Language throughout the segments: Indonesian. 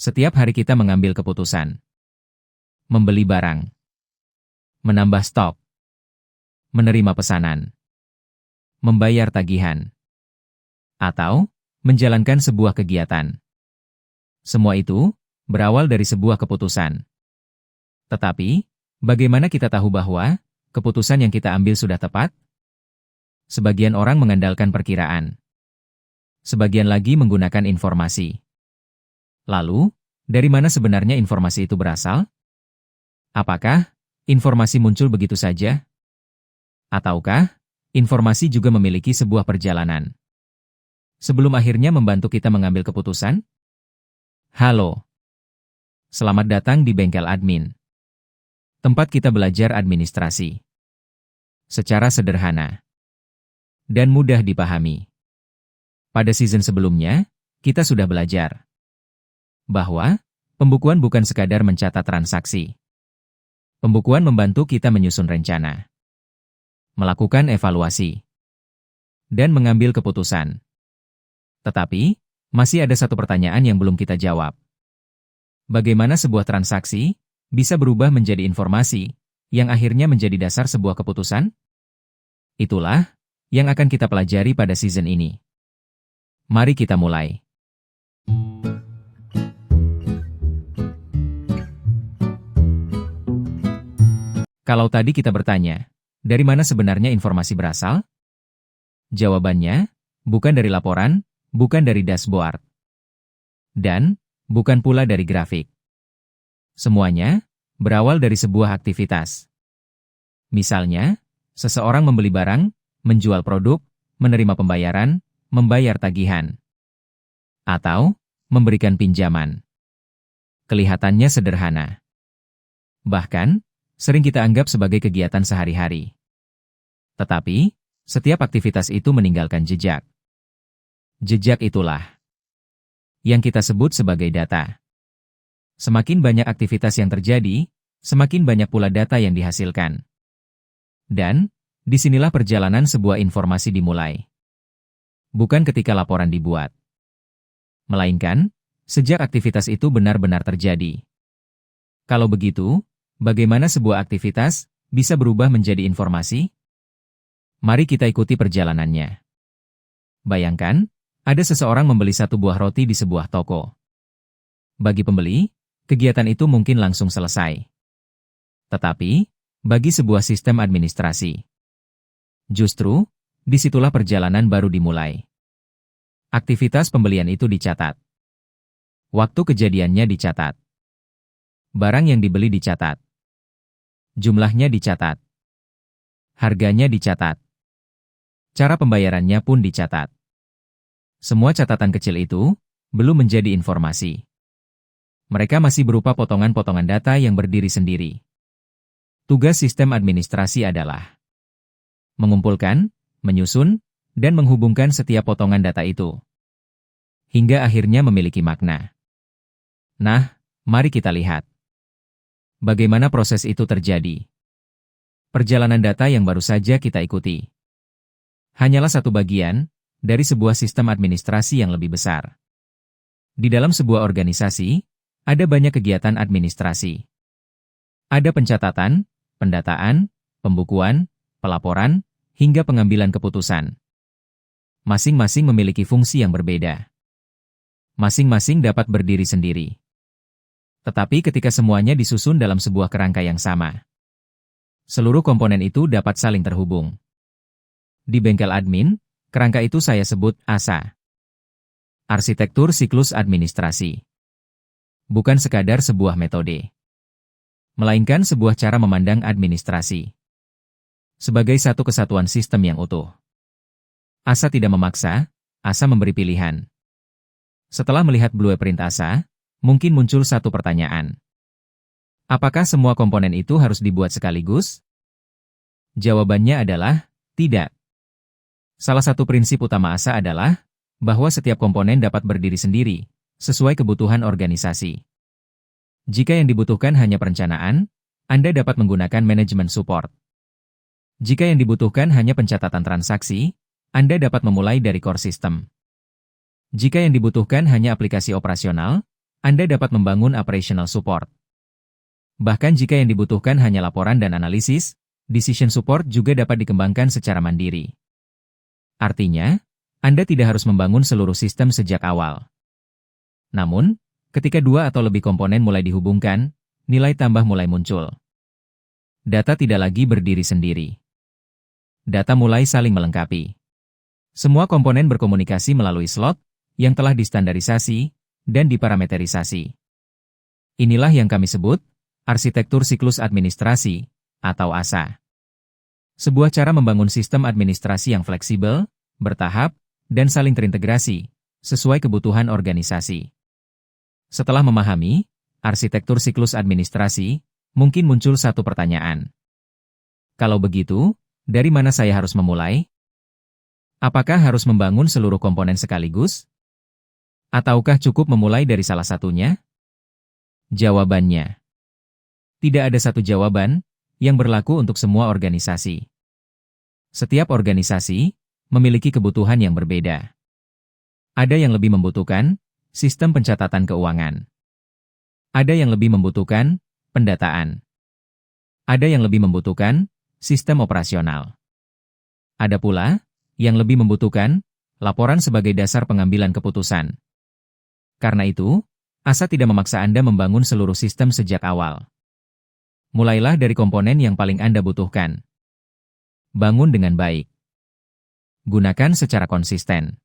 Setiap hari kita mengambil keputusan. Membeli barang. Menambah stok. Menerima pesanan. Membayar tagihan. Atau menjalankan sebuah kegiatan. Semua itu berawal dari sebuah keputusan. Tetapi, bagaimana kita tahu bahwa keputusan yang kita ambil sudah tepat? Sebagian orang mengandalkan perkiraan. Sebagian lagi menggunakan informasi. Lalu, dari mana sebenarnya informasi itu berasal? Apakah informasi muncul begitu saja? Ataukah informasi juga memiliki sebuah perjalanan? Sebelum akhirnya membantu kita mengambil keputusan? Halo. Selamat datang di Bengkel Admin. Tempat kita belajar administrasi. Secara sederhana. Dan mudah dipahami. Pada season sebelumnya, kita sudah belajar bahwa pembukuan bukan sekadar mencatat transaksi. Pembukuan membantu kita menyusun rencana, melakukan evaluasi, dan mengambil keputusan. Tetapi, masih ada satu pertanyaan yang belum kita jawab. Bagaimana sebuah transaksi bisa berubah menjadi informasi yang akhirnya menjadi dasar sebuah keputusan? Itulah yang akan kita pelajari pada season ini. Mari kita mulai. Kalau tadi kita bertanya, dari mana sebenarnya informasi berasal? Jawabannya, bukan dari laporan, bukan dari dashboard, dan bukan pula dari grafik. Semuanya berawal dari sebuah aktivitas. Misalnya, seseorang membeli barang, menjual produk, menerima pembayaran, membayar tagihan, atau memberikan pinjaman. Kelihatannya sederhana. Bahkan, sering kita anggap sebagai kegiatan sehari-hari. Tetapi, setiap aktivitas itu meninggalkan jejak. Jejak itulah yang kita sebut sebagai data. Semakin banyak aktivitas yang terjadi, semakin banyak pula data yang dihasilkan. Dan, disinilah perjalanan sebuah informasi dimulai. Bukan ketika laporan dibuat, melainkan sejak aktivitas itu benar-benar terjadi. Kalau begitu, bagaimana sebuah aktivitas bisa berubah menjadi informasi? Mari kita ikuti perjalanannya. Bayangkan, ada seseorang membeli satu buah roti di sebuah toko. Bagi pembeli, kegiatan itu mungkin langsung selesai. Tetapi, bagi sebuah sistem administrasi, justru, disitulah perjalanan baru dimulai. Aktivitas pembelian itu dicatat. Waktu kejadiannya dicatat. Barang yang dibeli dicatat. Jumlahnya dicatat. Harganya dicatat. Cara pembayarannya pun dicatat. Semua catatan kecil itu belum menjadi informasi. Mereka masih berupa potongan-potongan data yang berdiri sendiri. Tugas sistem administrasi adalah mengumpulkan, menyusun, dan menghubungkan setiap potongan data itu, hingga akhirnya memiliki makna. Nah, mari kita lihat bagaimana proses itu terjadi. Perjalanan data yang baru saja kita ikuti hanyalah satu bagian dari sebuah sistem administrasi yang lebih besar. Di dalam sebuah organisasi, ada banyak kegiatan administrasi. Ada pencatatan, pendataan, pembukuan, pelaporan, hingga pengambilan keputusan. Masing-masing memiliki fungsi yang berbeda. Masing-masing dapat berdiri sendiri. Tetapi ketika semuanya disusun dalam sebuah kerangka yang sama, seluruh komponen itu dapat saling terhubung. Di Bengkel Admin, kerangka itu saya sebut ASA. Arsitektur Siklus Administrasi. Bukan sekadar sebuah metode, melainkan sebuah cara memandang administrasi sebagai satu kesatuan sistem yang utuh. ASA tidak memaksa, ASA memberi pilihan. Setelah melihat blueprint ASA, mungkin muncul satu pertanyaan. Apakah semua komponen itu harus dibuat sekaligus? Jawabannya adalah tidak. Salah satu prinsip utama ASA adalah bahwa setiap komponen dapat berdiri sendiri, sesuai kebutuhan organisasi. Jika yang dibutuhkan hanya perencanaan, Anda dapat menggunakan manajemen support. Jika yang dibutuhkan hanya pencatatan transaksi, Anda dapat memulai dari core system. Jika yang dibutuhkan hanya aplikasi operasional, Anda dapat membangun operational support. Bahkan jika yang dibutuhkan hanya laporan dan analisis, decision support juga dapat dikembangkan secara mandiri. Artinya, Anda tidak harus membangun seluruh sistem sejak awal. Namun, ketika dua atau lebih komponen mulai dihubungkan, nilai tambah mulai muncul. Data tidak lagi berdiri sendiri. Data mulai saling melengkapi. Semua komponen berkomunikasi melalui slot yang telah distandarisasi dan diparameterisasi. Inilah yang kami sebut arsitektur siklus administrasi atau ASA. Sebuah cara membangun sistem administrasi yang fleksibel, bertahap, dan saling terintegrasi sesuai kebutuhan organisasi. Setelah memahami arsitektur siklus administrasi, mungkin muncul satu pertanyaan. Kalau begitu, dari mana saya harus memulai? Apakah harus membangun seluruh komponen sekaligus? Ataukah cukup memulai dari salah satunya? Jawabannya, tidak ada satu jawaban yang berlaku untuk semua organisasi. Setiap organisasi memiliki kebutuhan yang berbeda. Ada yang lebih membutuhkan sistem pencatatan keuangan. Ada yang lebih membutuhkan pendataan. Ada yang lebih membutuhkan sistem operasional. Ada pula yang lebih membutuhkan laporan sebagai dasar pengambilan keputusan. Karena itu, ASA tidak memaksa Anda membangun seluruh sistem sejak awal. Mulailah dari komponen yang paling Anda butuhkan. Bangun dengan baik. Gunakan secara konsisten.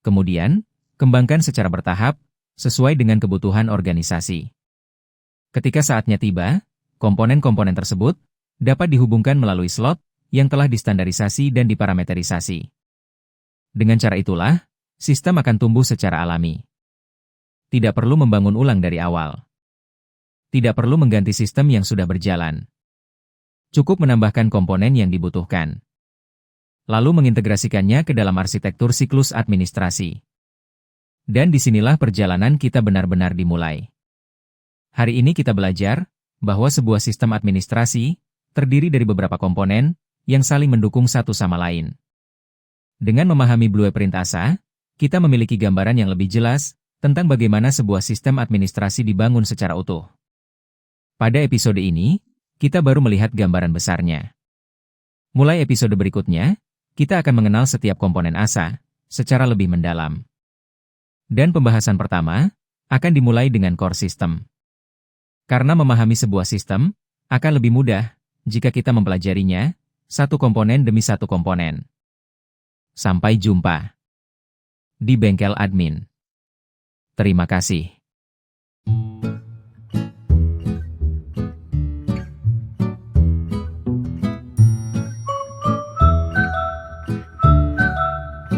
Kemudian, kembangkan secara bertahap, sesuai dengan kebutuhan organisasi. Ketika saatnya tiba, komponen-komponen tersebut dapat dihubungkan melalui slot yang telah distandarisasi dan diparameterisasi. Dengan cara itulah, sistem akan tumbuh secara alami. Tidak perlu membangun ulang dari awal. Tidak perlu mengganti sistem yang sudah berjalan. Cukup menambahkan komponen yang dibutuhkan. Lalu mengintegrasikannya ke dalam arsitektur siklus administrasi. Dan disinilah perjalanan kita benar-benar dimulai. Hari ini kita belajar bahwa sebuah sistem administrasi terdiri dari beberapa komponen yang saling mendukung satu sama lain. Dengan memahami blueprint ASA, kita memiliki gambaran yang lebih jelas tentang bagaimana sebuah sistem administrasi dibangun secara utuh. Pada episode ini, kita baru melihat gambaran besarnya. Mulai episode berikutnya, kita akan mengenal setiap komponen ASA secara lebih mendalam. Dan pembahasan pertama akan dimulai dengan core system. Karena memahami sebuah sistem akan lebih mudah jika kita mempelajarinya satu komponen demi satu komponen. Sampai jumpa di Bengkel Admin. Terima kasih.